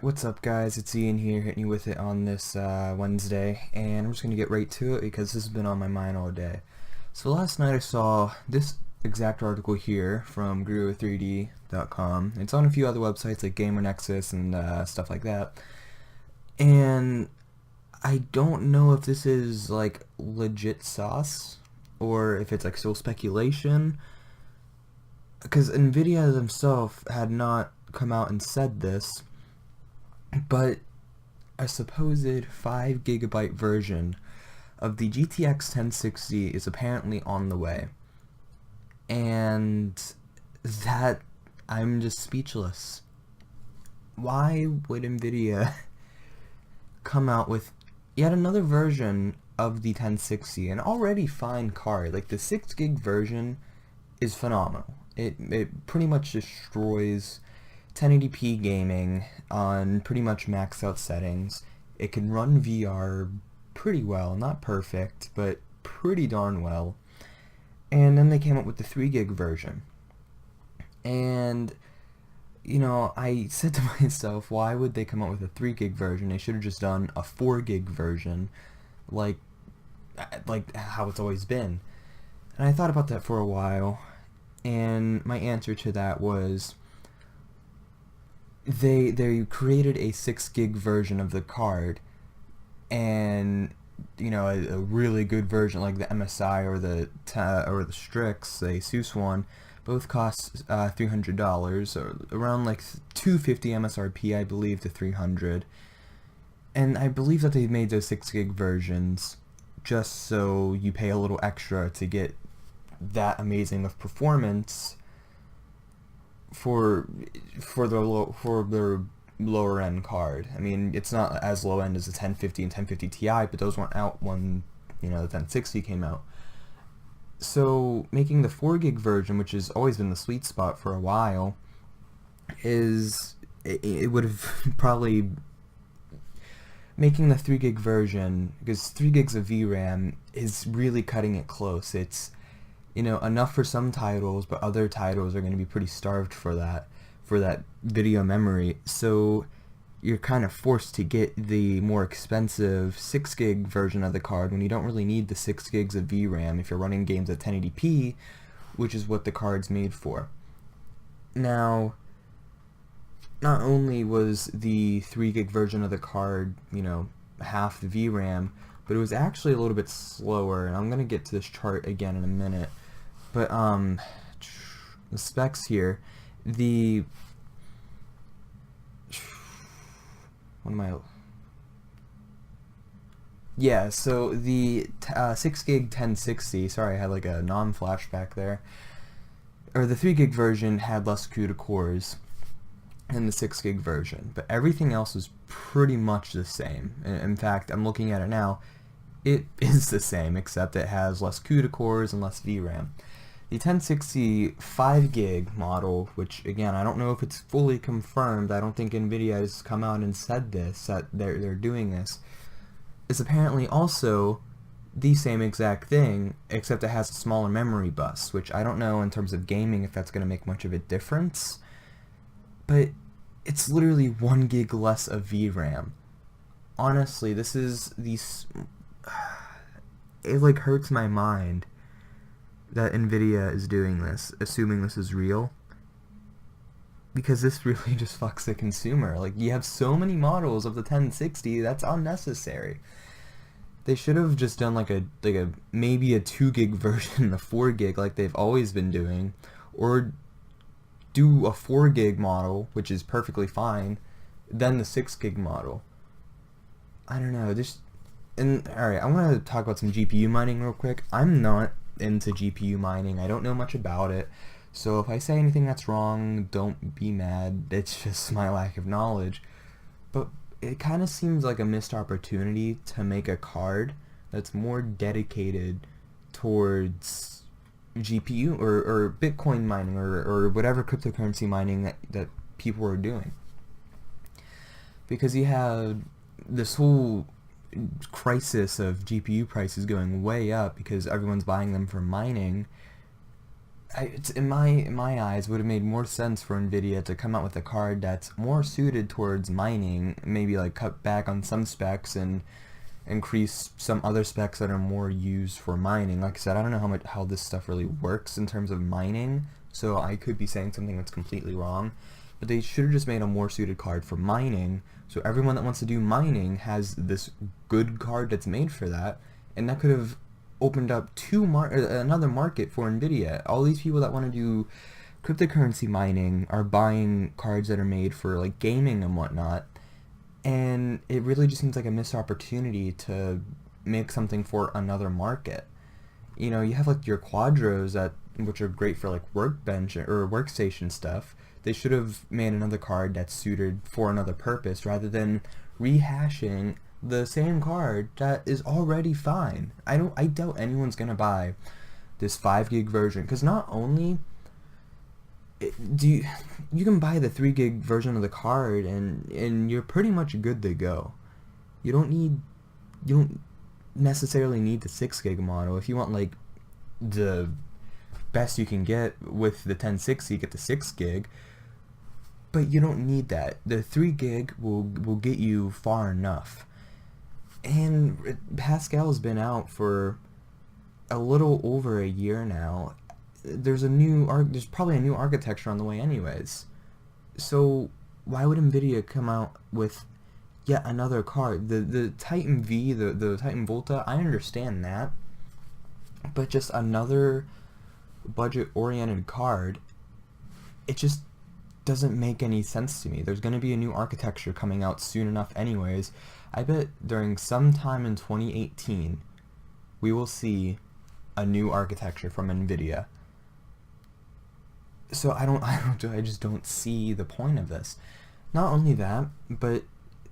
What's up guys, it's Ian here hitting you with it on this Wednesday, and I'm just going to get right to it because this has been on my mind all day. So last night I saw this exact article here from Guru3D.com. It's on a few other websites like Gamer Nexus and stuff like that. And I don't know if this is like legit sauce or if it's like still speculation, because Nvidia themselves had not come out and said this, but a supposed 5 GB version of the GTX 1060 is apparently on the way. And that, I'm just speechless. Why would Nvidia come out with yet another version of the 1060, an already fine card? Like, the 6 GB version is phenomenal. It pretty much destroys 1080p gaming on pretty much maxed out settings. It can run VR pretty well, not perfect, but pretty darn well. And then they came up with the 3 GB version. And, you know, I said to myself, why would they come up with a 3 GB version? They should have just done a 4 GB version, like how it's always been. And I thought about that for a while, and my answer to that was, they created a 6 GB version of the card, and you know, a really good version like the MSI or the Strix, the Asus one, both cost $300, or around like $250 MSRP, I believe, to $300. And I believe that they made those 6 GB versions just so you pay a little extra to get that amazing of performance for their lower end card. I mean, it's not as low end as the 1050 and 1050 Ti, but those weren't out when, you know, the 1060 came out. So making the 4 GB version, which has always been the sweet spot for a while, it would have probably, making the 3 GB version, because 3 gigs of VRAM is really cutting it close. It's, you know, enough for some titles, but other titles are going to be pretty starved for that video memory. So you're kind of forced to get the more expensive 6 GB version of the card when you don't really need the 6 gigs of VRAM if you're running games at 1080p, which is what the card's made for. Now, not only was the 3 GB version of the card, you know, half the VRAM, but it was actually a little bit slower, and I'm going to get to this chart again in a minute. But the specs here, so the 6 GB 1060, sorry, I had like a non-flashback there, or the 3 GB version had less CUDA cores than the 6 GB version, but everything else was pretty much the same. In fact, I'm looking at it now, it is the same, except it has less CUDA cores and less VRAM. The 1060 5 GB model, which again, I don't know if it's fully confirmed, I don't think Nvidia has come out and said this, that they're doing this, is apparently also the same exact thing, except it has a smaller memory bus, which I don't know in terms of gaming if that's going to make much of a difference, but it's literally 1 GB less of VRAM. Honestly, this is it like hurts my mind that Nvidia is doing this, assuming this is real, because this really just fucks the consumer. Like, you have so many models of the 1060, that's unnecessary. They should have just done like a maybe a 2 GB version of 4 GB like they've always been doing, or do a 4 GB model, which is perfectly fine, then the 6 GB model. I don't know, alright, I want to talk about some GPU mining real quick. I'm not into GPU mining, I don't know much about it, so if I say anything that's wrong, don't be mad, it's just my lack of knowledge. But it kind of seems like a missed opportunity to make a card that's more dedicated towards GPU or Bitcoin mining or whatever cryptocurrency mining that people are doing. Because you have this whole crisis of GPU prices going way up because everyone's buying them for mining. in my eyes, would have made more sense for Nvidia to come out with a card that's more suited towards mining, maybe like cut back on some specs and increase some other specs that are more used for mining. Like I said, I don't know how this stuff really works in terms of mining, so I could be saying something that's completely wrong. But they should have just made a more suited card for mining, so everyone that wants to do mining has this good card that's made for that, and that could have opened up another market for Nvidia. All these people that want to do cryptocurrency mining are buying cards that are made for like gaming and whatnot, and it really just seems like a missed opportunity to make something for another market. You know, you have like your Quadros which are great for like workbench or workstation stuff. They should have made another card that's suited for another purpose rather than rehashing the same card that is already fine. I doubt anyone's gonna buy this 5 gig version, because not only do you can buy the 3 gig version of the card and you're pretty much good to go. You don't necessarily need the 6 gig model. If you want like the best you can get with the 1060, get the 6 gig, but you don't need that. The 3 gig will get you far enough. And Pascal's been out for a little over a year now. There's probably a new architecture on the way anyways. So why would Nvidia come out with yet another card? The Titan V, the Titan Volta, I understand that, but just another budget oriented card, it just doesn't make any sense to me. There's going to be a new architecture coming out soon enough anyways. I bet during some time in 2018 we will see a new architecture from Nvidia. So I just don't see the point of this. Not only that, but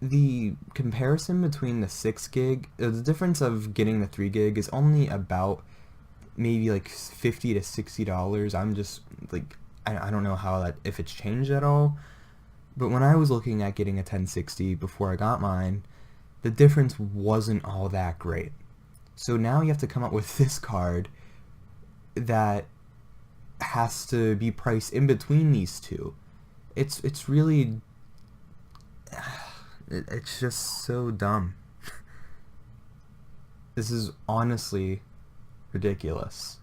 the comparison between the 6 gig, the difference of getting the 3 gig is only about maybe like $50 to $60. I'm just like, I don't know if it's changed at all, but when I was looking at getting a 1060 before I got mine, the difference wasn't all that great. So now you have to come up with this card that has to be priced in between these two. It's really it's just so dumb. This is honestly ridiculous.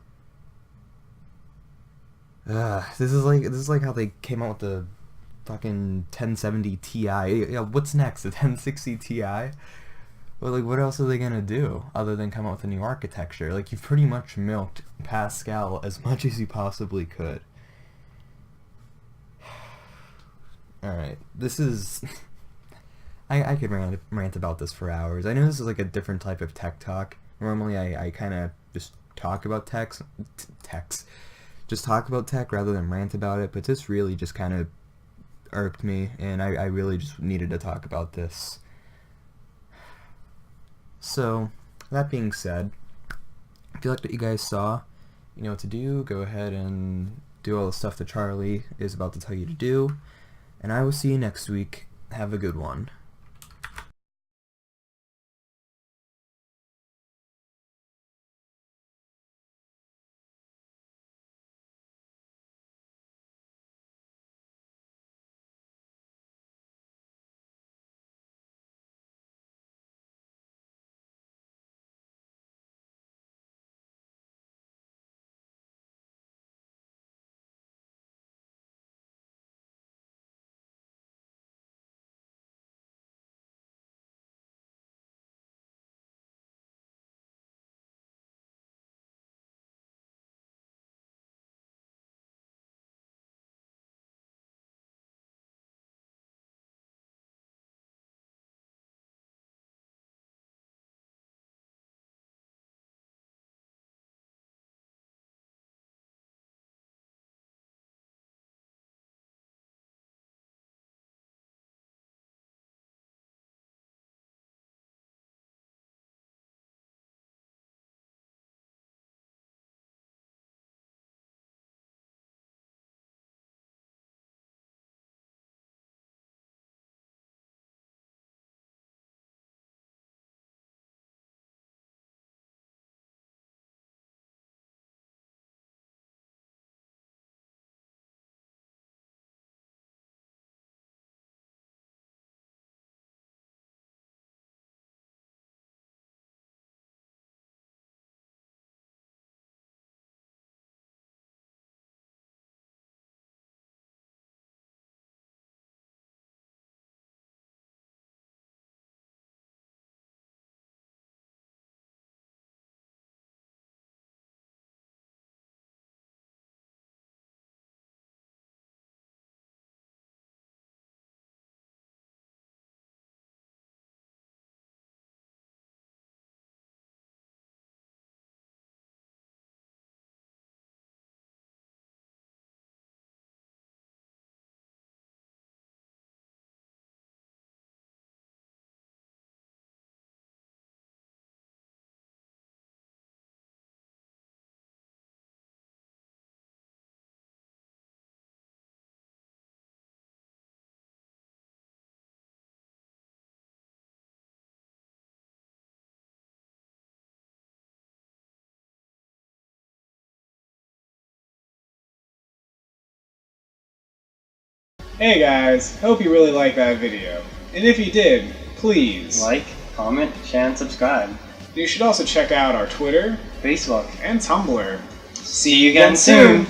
This is like how they came out with the fucking 1070 Ti. Yeah, what's next? The 1060 Ti? Well, like, what else are they gonna do other than come out with a new architecture? Like, you've pretty much milked Pascal as much as you possibly could. Alright, this is... I could rant about this for hours. I know this is like a different type of tech talk. Normally I kind of just talk about just talk about tech rather than rant about it, but this really just kind of irked me, and I really just needed to talk about this. So, that being said, if you liked what you guys saw, you know what to do. Go ahead and do all the stuff that Charlie is about to tell you to do, and I will see you next week. Have a good one. Hey guys, hope you really liked that video. And if you did, please Like, comment, share, and subscribe. You should also check out our Twitter, Facebook. and Tumblr. See you again soon!